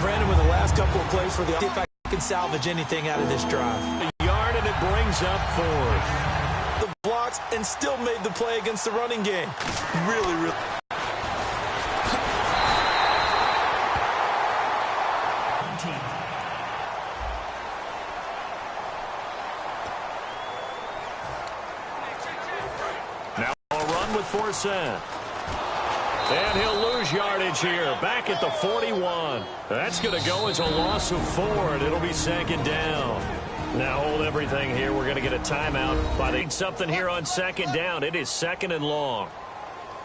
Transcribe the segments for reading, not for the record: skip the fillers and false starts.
Brandon, with the last couple of plays for the see if I can salvage anything out of this drive. A yard, and it brings up fourth. The blocks and still made the play against the running game. Really, really. Now a run with Forsett. And he'll lose yardage here, back at the 41. That's going to go as a loss of 4, and it'll be second down. Now hold everything here. We're going to get a timeout. By the something here on second down. It is second and long.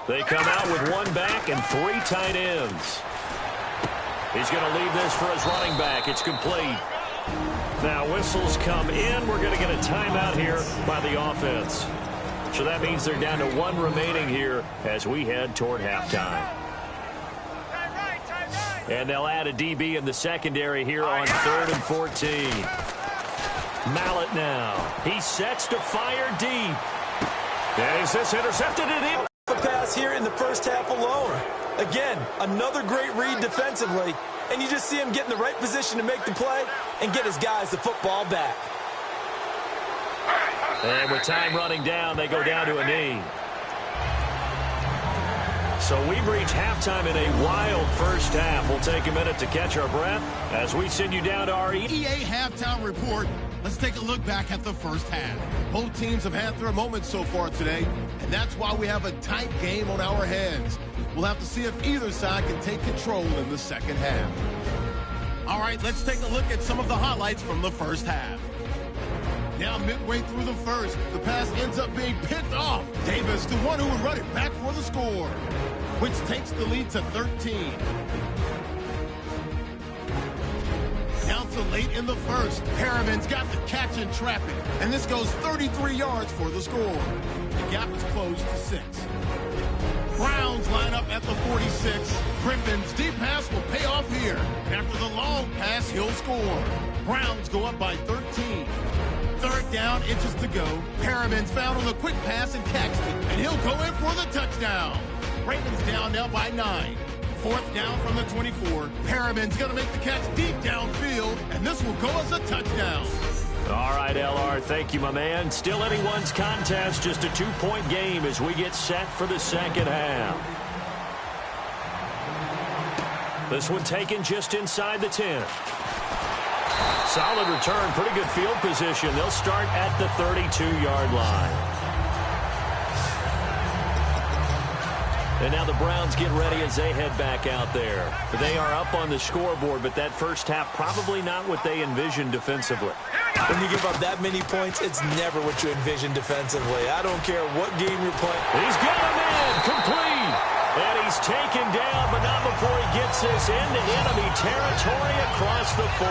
They come out with 1 back and 3 tight ends. He's going to leave this for his running back. It's complete. Now whistles come in. We're going to get a timeout here by the offense. So that means they're down to 1 remaining here as we head toward halftime. And they'll add a DB in the secondary here on 3rd and 14. Mallett now. He sets to fire deep. And is this intercepted? It is. The pass here in the first half alone. Again, another great read defensively. And you just see him get in the right position to make the play and get his guys the football back. And with time running down, they go down to a knee. So we've reached halftime in a wild first half. We'll take a minute to catch our breath as we send you down to our EA halftime report. Let's take a look back at the first half. Both teams have had their moments so far today, and that's why we have a tight game on our hands. We'll have to see if either side can take control in the second half. All right, let's take a look at some of the highlights from the first half. Now midway through the first, the pass ends up being picked off. Davis, the one who would run it back for the score, which takes the lead to 13. Now to late in the first, Perriman's got the catch in traffic, and this goes 33 yards for the score. The gap is closed to 6. Browns line up at the 46. Griffin's deep pass will pay off here. After the long pass, he'll score. Browns go up by 13. 3rd down, inches to go. Perriman's found on the quick pass and catches it, and he'll go in for the touchdown. Ravens down now by 9. 4th down from the 24. Perriman's going to make the catch deep downfield, and this will go as a touchdown. All right, LR, thank you, my man. Still anyone's contest, just a 2-point game as we get set for the second half. This one taken just inside the 10. Solid return, pretty good field position. They'll start at the 32-yard line. And now the Browns get ready as they head back out there. They are up on the scoreboard, but that first half probably not what they envisioned defensively. When you give up that many points, it's never what you envision defensively. I don't care what game you're playing. He's got him in, complete. And he's taken down, but not before he gets this into enemy territory across the 40.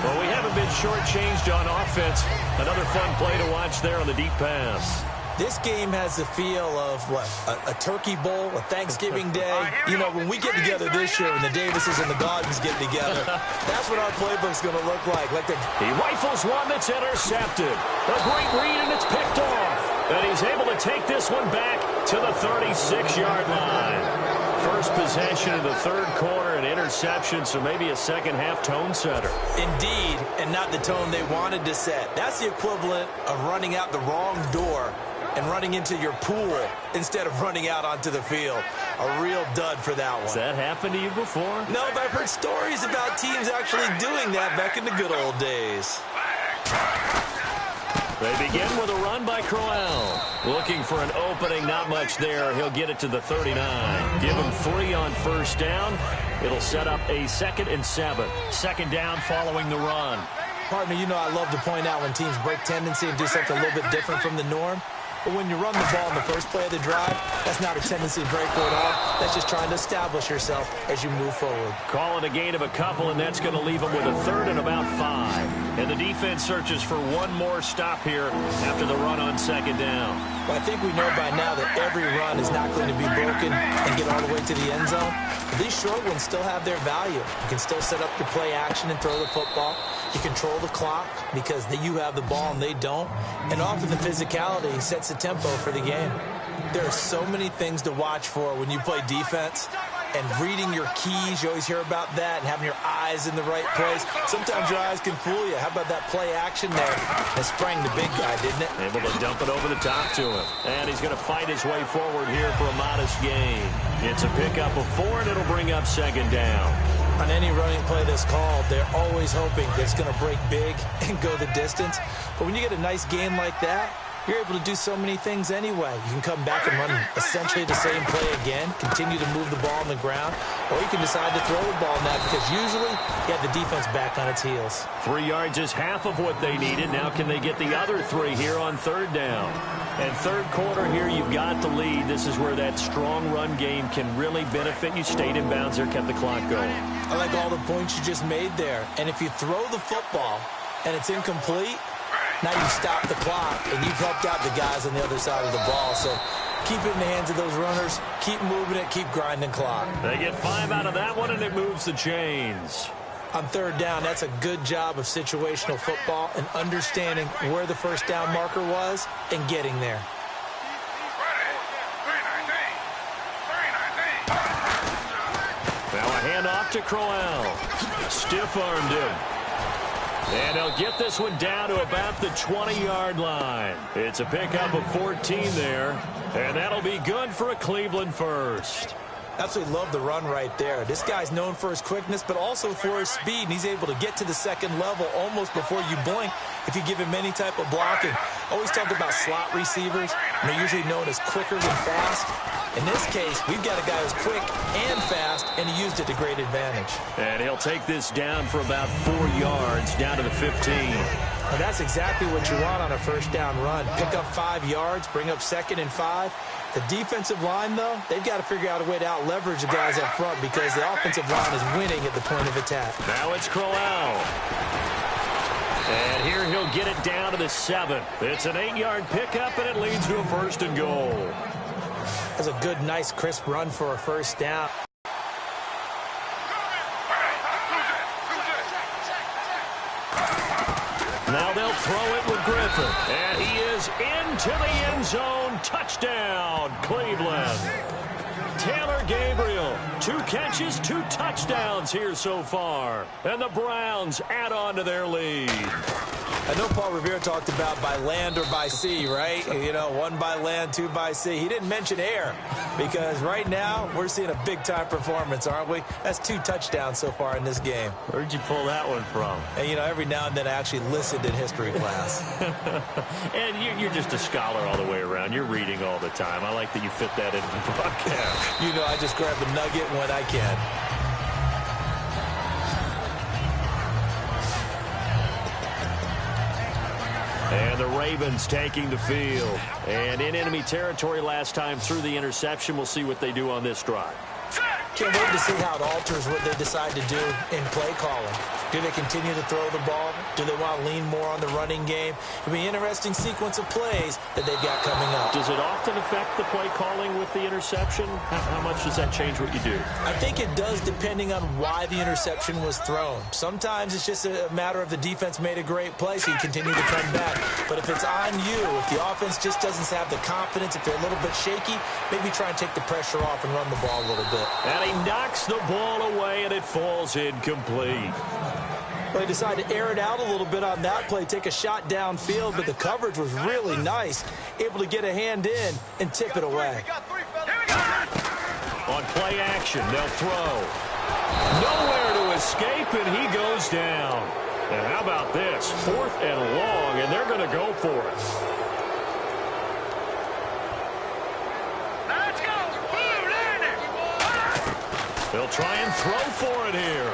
Well, we haven't been shortchanged on offense. Another fun play to watch there on the deep pass. This game has the feel of, what, a turkey bowl, a Thanksgiving day. You know, when we get together this year, when the Davises and the Gardens get together, that's what our playbook's going to look like. He rifles one that's intercepted. A great read, and it's picked off. And he's able to take this one back to the 36-yard line. First possession of the 3rd quarter, an interception, so maybe a second-half tone setter. Indeed, and not the tone they wanted to set. That's the equivalent of running out the wrong door and running into your pool instead of running out onto the field. A real dud for that one. Has that happened to you before? No, but I've heard stories about teams actually doing that back in the good old days. They begin with a run by Crowell. Looking for an opening, not much there. He'll get it to the 39. Give him 3 on first down. It'll set up a 2nd and 7. Second down following the run. Partner, you know I love to point out when teams break tendency and do something a little bit different from the norm. But when you run the ball in the first play of the drive, that's not a tendency breaker at all. That's just trying to establish yourself as you move forward. Call it a gain of a couple, and that's going to leave them with a 3rd and about 5. And the defense searches for one more stop here after the run on second down. Well, I think we know by now that every run is not going to be broken and get all the way to the end zone. But these short ones still have their value. You can still set up your play action and throw the football. You control the clock because you have the ball and they don't. And often the physicality sets the tempo for the game. There are so many things to watch for when you play defense. and reading your keys. You always hear about that, and having your eyes in the right place. Sometimes your eyes can fool you. How about that play action there? It sprang the big guy, didn't it? Able to dump it over the top to him. And he's going to fight his way forward here for a modest gain. It's a pickup of 4, and it'll bring up second down. On any running play that's called, they're always hoping that it's going to break big and go the distance. But when you get a nice gain like that, you're able to do so many things anyway. You can come back and run essentially the same play again, continue to move the ball on the ground, or you can decide to throw the ball now because usually you have the defense back on its heels. 3 yards is half of what they needed. Now can they get the other 3 here on third down? And third quarter here, you've got the lead. This is where that strong run game can really benefit you. Stayed in bounds there, kept the clock going. I like all the points you just made there. And if you throw the football and it's incomplete, now you stop the clock, and you've helped out the guys on the other side of the ball. So keep it in the hands of those runners. Keep moving it. Keep grinding clock. They get 5 out of that one, and it moves the chains. On third down, that's a good job of situational football and understanding where the first down marker was and getting there. Now a handoff to Crowell. Stiff-armed him. And they'll get this one down to about the 20-yard line. It's a pickup of 14 there, and that'll be good for a Cleveland first. Absolutely love the run right there. This guy's known for his quickness, but also for his speed, and he's able to get to the second level almost before you blink if you give him any type of blocking. Always talk about slot receivers, and they're usually known as quicker than fast. In this case, we've got a guy who's quick and fast, and he used it to great advantage. And he'll take this down for about 4 yards, down to the 15. And that's exactly what you want on a first down run. Pick up 5 yards, bring up 2nd and 5. The defensive line, though, they've got to figure out a way to out-leverage the guys up front because the offensive line is winning at the point of attack. Now it's Crowell. And here he'll get it down to the 7. It's an 8-yard pickup, and it leads to a 1st and goal. That's a good, nice, crisp run for a first down. Now they'll throw it with Griffin. And he is into the end zone. Touchdown, Cleveland. Taylor Gabriel, 2 catches, 2 touchdowns here so far. And the Browns add on to their lead. I know Paul Revere talked about by land or by sea, right? You know, 1 by land, 2 by sea. He didn't mention air because right now we're seeing a big-time performance, aren't we? That's 2 touchdowns so far in this game. Where'd you pull that one from? And, you know, every now and then I actually listened in history class. And you're just a scholar all the way around. You're reading all the time. I like that you fit that into the broadcast. You know, I just grab a nugget when I can. And the Ravens taking the field. And in enemy territory last time through the interception. We'll see what they do on this drive. Can't wait to see how it alters what they decide to do in play calling. Do they continue to throw the ball? Do they want to lean more on the running game? It'll be an interesting sequence of plays that they've got coming up. Does it often affect the play calling with the interception? How much does that change what you do? I think it does depending on why the interception was thrown. Sometimes it's just a matter of the defense made a great play, so you continue to come back. But if it's on you, if the offense just doesn't have the confidence, if they're a little bit shaky, maybe try and take the pressure off and run the ball a little bit. And he knocks the ball away, and it falls incomplete. Well, they decided to air it out a little bit on that play, take a shot downfield, but the coverage was really nice. Able to get a hand in and tip it away. On play action, they'll throw. Nowhere to escape, and he goes down. And how about this? 4th and long, and they're going to go for it. Let's go. They'll try and throw for it here.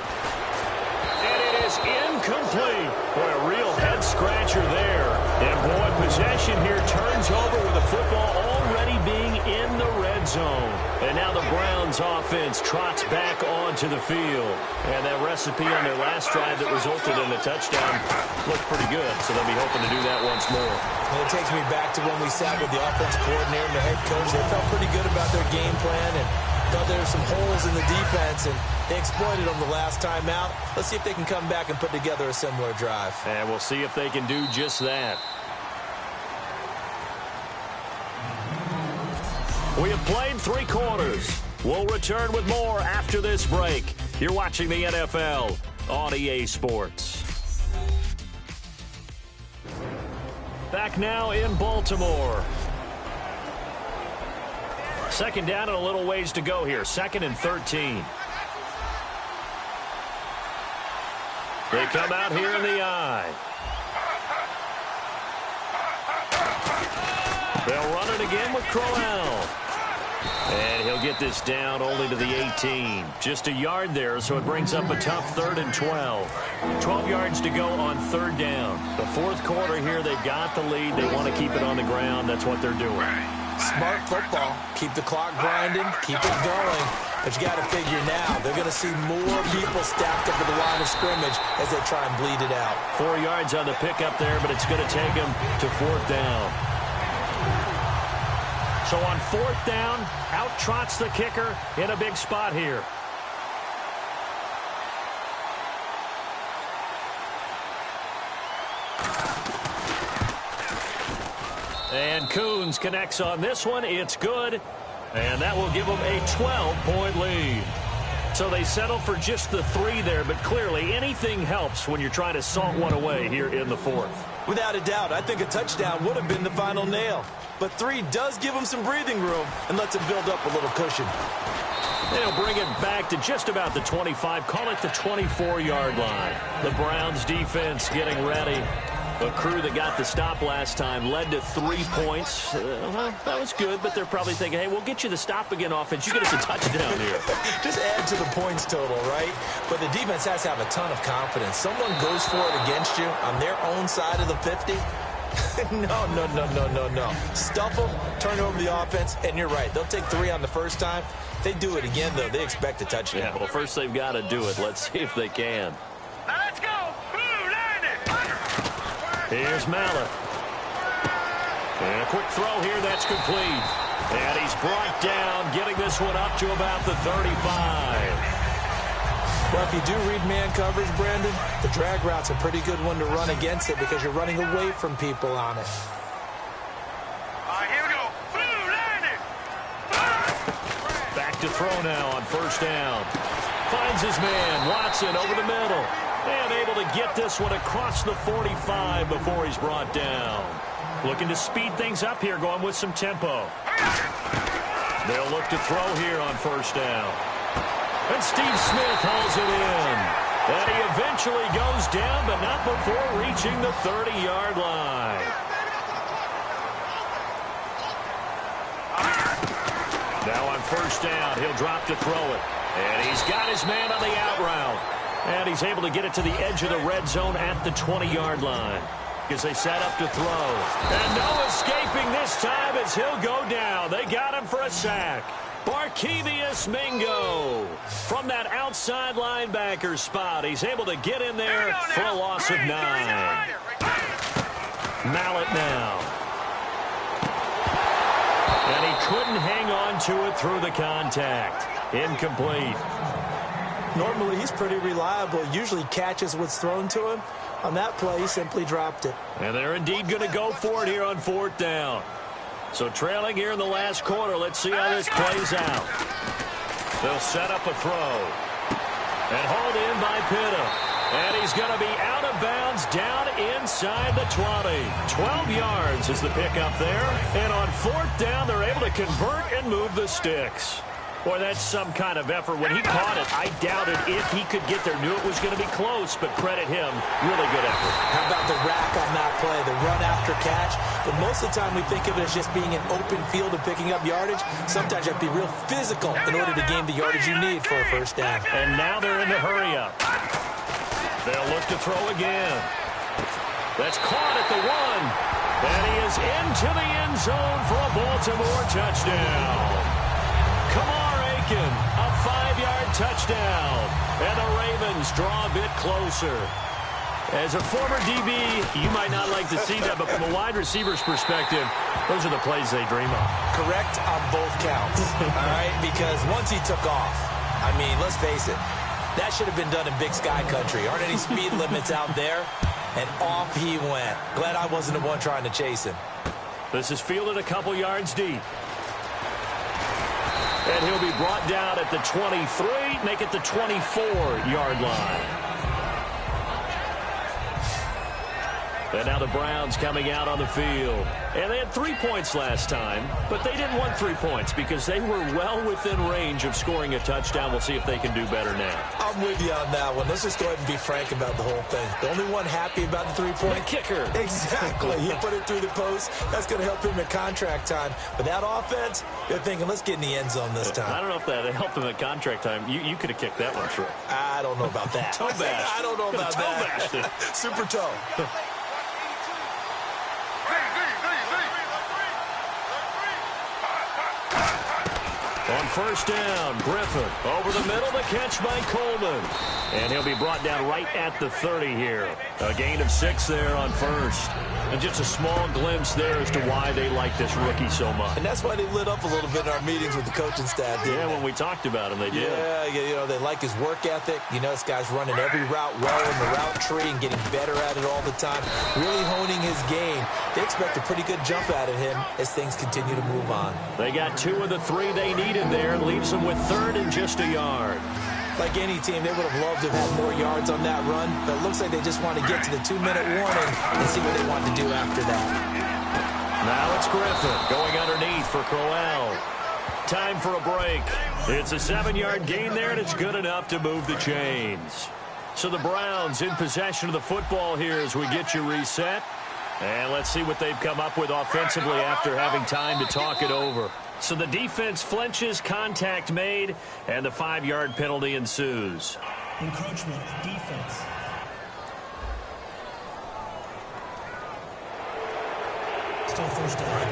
And it is incomplete. Boy, a real head-scratcher there. And, boy, possession here turns over with the football already being in the red zone. And now the Browns offense trots back onto the field. And that recipe on their last drive that resulted in a touchdown looked pretty good. So they'll be hoping to do that once more. And it takes me back to when we sat with the offensive coordinator and the head coach. They felt pretty good about their game plan and thought there were some holes in the defense, and they exploited them the last time out. Let's see if they can come back and put together a similar drive. And we'll see if they can do just that. We have played 3 quarters. We'll return with more after this break. You're watching the NFL on EA Sports. Back now in Baltimore. Second down and a little ways to go here. 2nd and 13. They come out here in the eye. They'll run it again with Crowell. And he'll get this down only to the 18. Just a yard there, so it brings up a tough 3rd and 12. 12 yards to go on 3rd down. The 4th quarter here, they've got the lead. They want to keep it on the ground. That's what they're doing. Smart football. Keep the clock grinding. Keep it going. But you got to figure now, they're going to see more people stacked up at the line of scrimmage as they try and bleed it out. 4 yards on the pickup there, but it's going to take them to 4th down. So on 4th down, out trots the kicker in a big spot here. And Coons connects on this one. It's good. And that will give them a 12-point lead. So they settle for just the 3 there, but clearly anything helps when you're trying to salt one away here in the 4th. Without a doubt, I think a touchdown would have been the final nail. But 3 does give them some breathing room and lets them build up a little cushion. They'll bring it back to just about the 25, call it the 24-yard line. The Browns defense getting ready. A crew that got the stop last time led to 3 points. Well, that was good, but they're probably thinking, hey, we'll get you the stop again offense. You get us a touchdown here. Just add to the points total, right? But the defense has to have a ton of confidence. Someone goes for it against you on their own side of the 50. No. Stuff them, turn over the offense, and you're right. They'll take 3 on the first time. If they do it again, though, they expect a touchdown. Yeah, well, first they've got to do it. Let's see if they can. Let's go. Here's Mallet. And a quick throw here, that's complete. And he's brought down, getting this one up to about the 35. Well, if you do read man coverage, Brandon, the drag route's a pretty good one to run against it because you're running away from people on it. Here we go. Back to throw now on 1st down. Finds his man, Watson, over the middle. And able to get this one across the 45 before he's brought down. Looking to speed things up here, going with some tempo. They'll look to throw here on 1st down. And Steve Smith hauls it in. And he eventually goes down, but not before reaching the 30-yard line. Now on 1st down, he'll drop to throw it. And he's got his man on the out route. And he's able to get it to the edge of the red zone at the 20-yard line. As they set up to throw. And no escaping this time as he'll go down. They got him for a sack. Barkevious Mingo from that outside linebacker spot. He's able to get in there for a loss of 9. Mallet now. And he couldn't hang on to it through the contact. Incomplete. Normally, he's pretty reliable. Usually catches what's thrown to him. On that play, he simply dropped it. And they're indeed going to go for it here on 4th down. So trailing here in the last quarter. Let's see how this plays out. They'll set up a throw. And hauled in by Pitta. And he's going to be out of bounds down inside the 20. 12 yards is the pickup there. And on 4th down, they're able to convert and move the sticks. Boy, that's some kind of effort. When he caught it, I doubted if he could get there. Knew it was going to be close, but credit him. Really good effort. How about the rack on that play, the run after catch? But most of the time we think of it as just being an open field and picking up yardage. Sometimes you have to be real physical in order to gain the yardage you need for a 1st down. And now they're in the hurry up. They'll look to throw again. That's caught at the 1. And he is into the end zone for a Baltimore touchdown. Kamar Aiken, a 5-yard touchdown. And the Ravens draw a bit closer. As a former DB, you might not like to see that, but from a wide receiver's perspective, those are the plays they dream of. Correct on both counts, all right? Because once he took off, I mean, let's face it, that should have been done in Big Sky Country. Aren't any speed limits out there? And off he went. Glad I wasn't the one trying to chase him. This is fielded a couple yards deep. And he'll be brought down at the 23, make it the 24-yard line. And now the Browns coming out on the field. And they had 3 points last time, but they didn't want 3 points because they were well within range of scoring a touchdown. We'll see if they can do better now. I'm with you on that one. Let's just go ahead and be frank about the whole thing. The only one happy about the 3-point? The kicker. Exactly. He put it through the post. That's going to help him at contract time. But that offense, they're thinking, let's get in the end zone this time. I don't know if that helped him at contract time. You could have kicked that one through. I don't know about that. Toe bash. I don't know about that. Toe bashed. Super toe. On first down, Griffin over the middle, the catch by Coleman. And he'll be brought down right at the 30 here. A gain of 6 there on first. And just a small glimpse there as to why they like this rookie so much. And that's why they lit up a little bit in our meetings with the coaching staff, didn't they? When we talked about him, they did. Yeah, you know, they like his work ethic. You know, this guy's running every route well in the route tree and getting better at it all the time, really honing his game. They expect a pretty good jump out of him as things continue to move on. They got 2 of the 3 they needed there. Leaves them with 3rd and just a yard. Like any team, they would have loved to have had more yards on that run, but it looks like they just want to get to the 2-minute warning and see what they want to do after that. Now it's Griffin going underneath for Crowell. Time for a break. It's a 7-yard gain there, and it's good enough to move the chains. So the Browns in possession of the football here as we get you reset. And let's see what they've come up with offensively after having time to talk it over. So the defense flinches, contact made, and the 5-yard penalty ensues. Encroachment, defense. Still first down.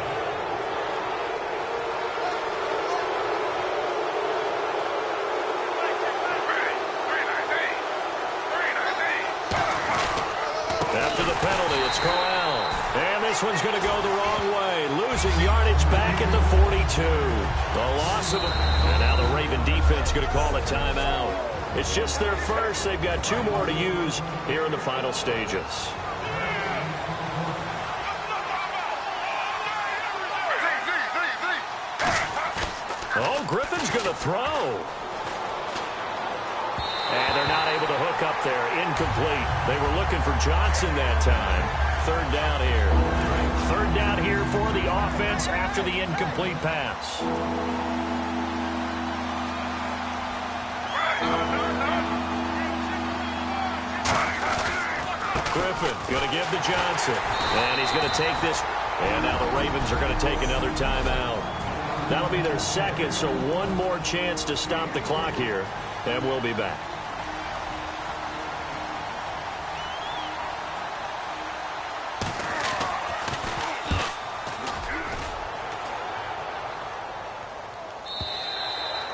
After the penalty, it's Corral. And this one's going to go the wrong way. Losing yardage back at the 42. The loss of it. And now the Raven defense going to call a timeout. It's just their first. They've got 2 more to use here in the final stages. Oh, Griffin's going to throw. And they're not able to hook up there. Incomplete. They were looking for Johnson that time. 3rd down here. 3rd down here for the offense after the incomplete pass. Griffin going to give to Johnson. And he's going to take this. And now the Ravens are going to take another timeout. That'll be their 2nd, so 1 more chance to stop the clock here. And we'll be back.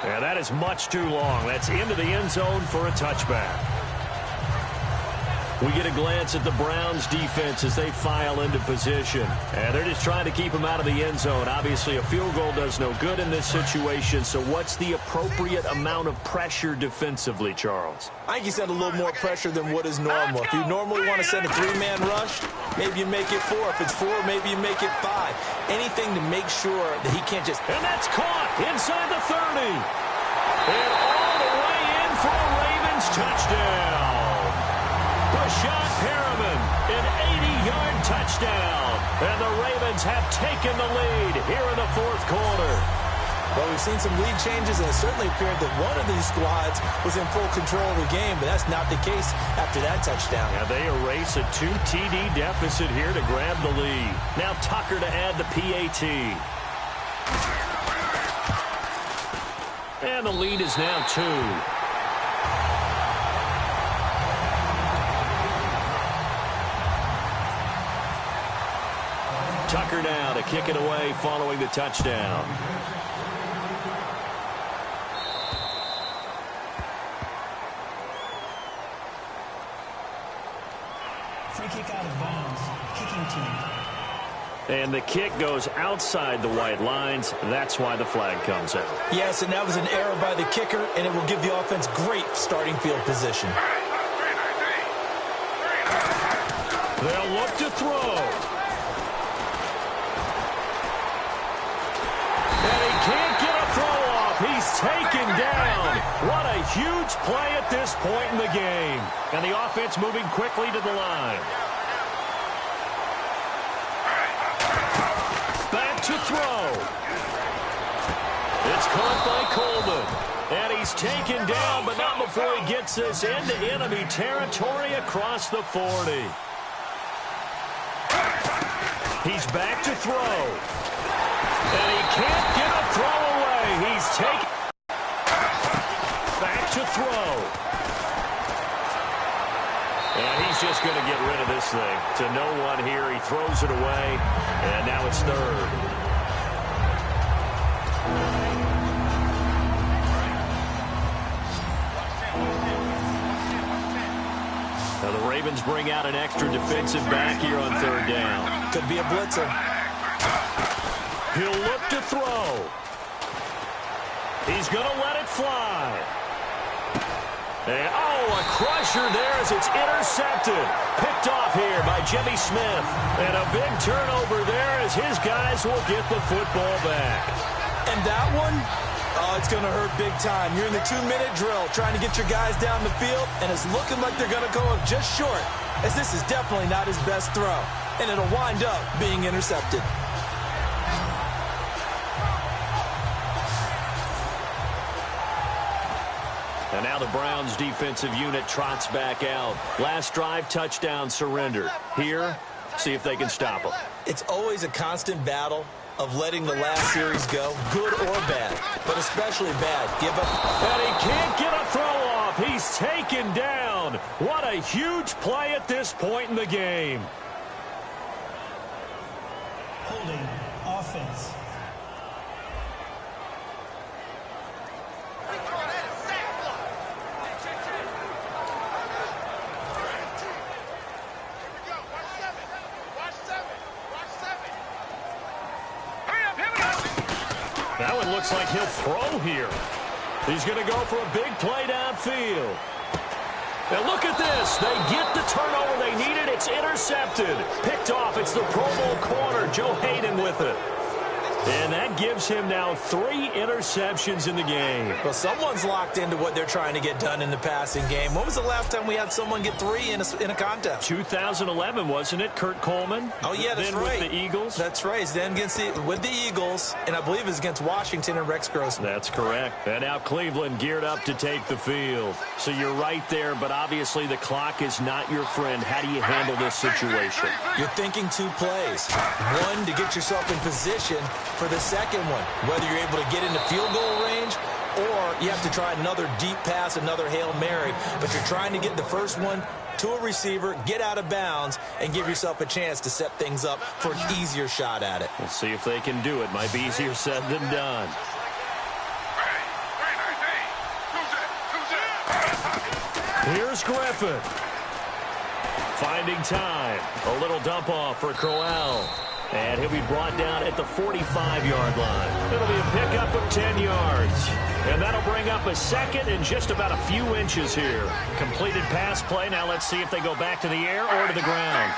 And that is much too long. That's into the end zone for a touchback. We get a glance at the Browns defense as they file into position. And they're just trying to keep them out of the end zone. Obviously, a field goal does no good in this situation. So what's the appropriate amount of pressure defensively, Charles? I think you send a little more pressure than what is normal. If you normally want to send a 3-man rush, maybe you make it 4. If it's 4, maybe you make it 5. Anything to make sure that he can't just... And that's caught inside the 30. And all the way in for a Ravens touchdown. Rashad Perriman, an 80-yard touchdown. And the Ravens have taken the lead here in the 4th quarter. Well, we've seen some lead changes, and it certainly appeared that one of these squads was in full control of the game, but that's not the case after that touchdown. Yeah, they erase a 2 TD deficit here to grab the lead. Now Tucker to add the PAT. And the lead is now 2. Tucker now to kick it away following the touchdown. Free kick out of bounds. Kicking team. And the kick goes outside the white lines. That's why the flag comes out. Yes, and that was an error by the kicker, and it will give the offense great starting field position. They'll look to throw. And he can't get a throw off. He's taken down. What a huge play at this point in the game. And the offense moving quickly to the line. Back to throw. It's caught by Coleman. And he's taken down, but not before he gets this into enemy territory across the 40. He's back to throw. And he can't get a throw away. He's taken. Back to throw. And he's just going to get rid of this thing. To no one here. He throws it away. And now it's third. Now the Ravens bring out an extra defensive back here on third down. Could be a blitzer. He'll look to throw. He's going to let it fly. And, a crusher there as it's intercepted. Picked off here by Jimmy Smith. And a big turnover there as his guys will get the football back. And that one, it's going to hurt big time. You're in the 2-minute drill trying to get your guys down the field, and it's looking like they're going to go up just short, as this is definitely not his best throw. And it'll wind up being intercepted. And now the Browns defensive unit trots back out. Last drive, touchdown, surrender. Here, see if they can stop them. It's always a constant battle of letting the last series go, good or bad, but especially bad. Give up. And he can't get a throw off. He's taken down. What a huge play at this point in the game. Holding offense. That one looks like he'll throw here. He's going to go for a big play downfield. Now look at this. They get the turnover they needed. It's intercepted. Picked off. It's the Pro Bowl corner, Joe Hayden, with it. And that gives him now 3 interceptions in the game. Well, someone's locked into what they're trying to get done in the passing game. When was the last time we had someone get 3 in a contest? 2011, wasn't it? Kurt Coleman? Oh, yeah, that's then right. With the Eagles? That's right. Then with the Eagles, and I believe it was against Washington and Rex Grossman. That's correct. And now Cleveland geared up to take the field. So you're right there, but obviously the clock is not your friend. How do you handle this situation? You're thinking 2 plays. One, to get yourself in position for the second one, whether you're able to get into field goal range or you have to try another deep pass, another Hail Mary, but you're trying to get the first one to a receiver, get out of bounds, and give yourself a chance to set things up for an easier shot at it. We'll see if they can do it. Might be easier said than done. Here's Griffin. Finding time. A little dump off for Crowell. And he'll be brought down at the 45-yard line. It'll be a pickup of 10 yards. And that'll bring up a second and just about a few inches here. Completed pass play. Now let's see if they go back to the air or to the ground.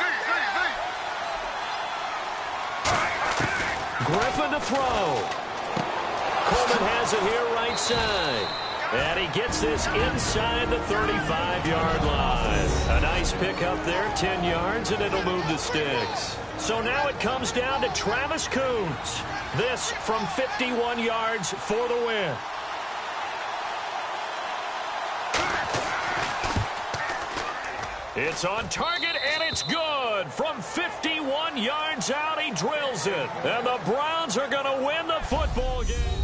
Griffin to throw. Coleman has it here right side. And he gets this inside the 35-yard line. A nice pickup there, 10 yards, and it'll move the sticks. So now it comes down to Travis Coons. This from 51 yards for the win. It's on target, and it's good. From 51 yards out, he drills it. And the Browns are going to win the football game.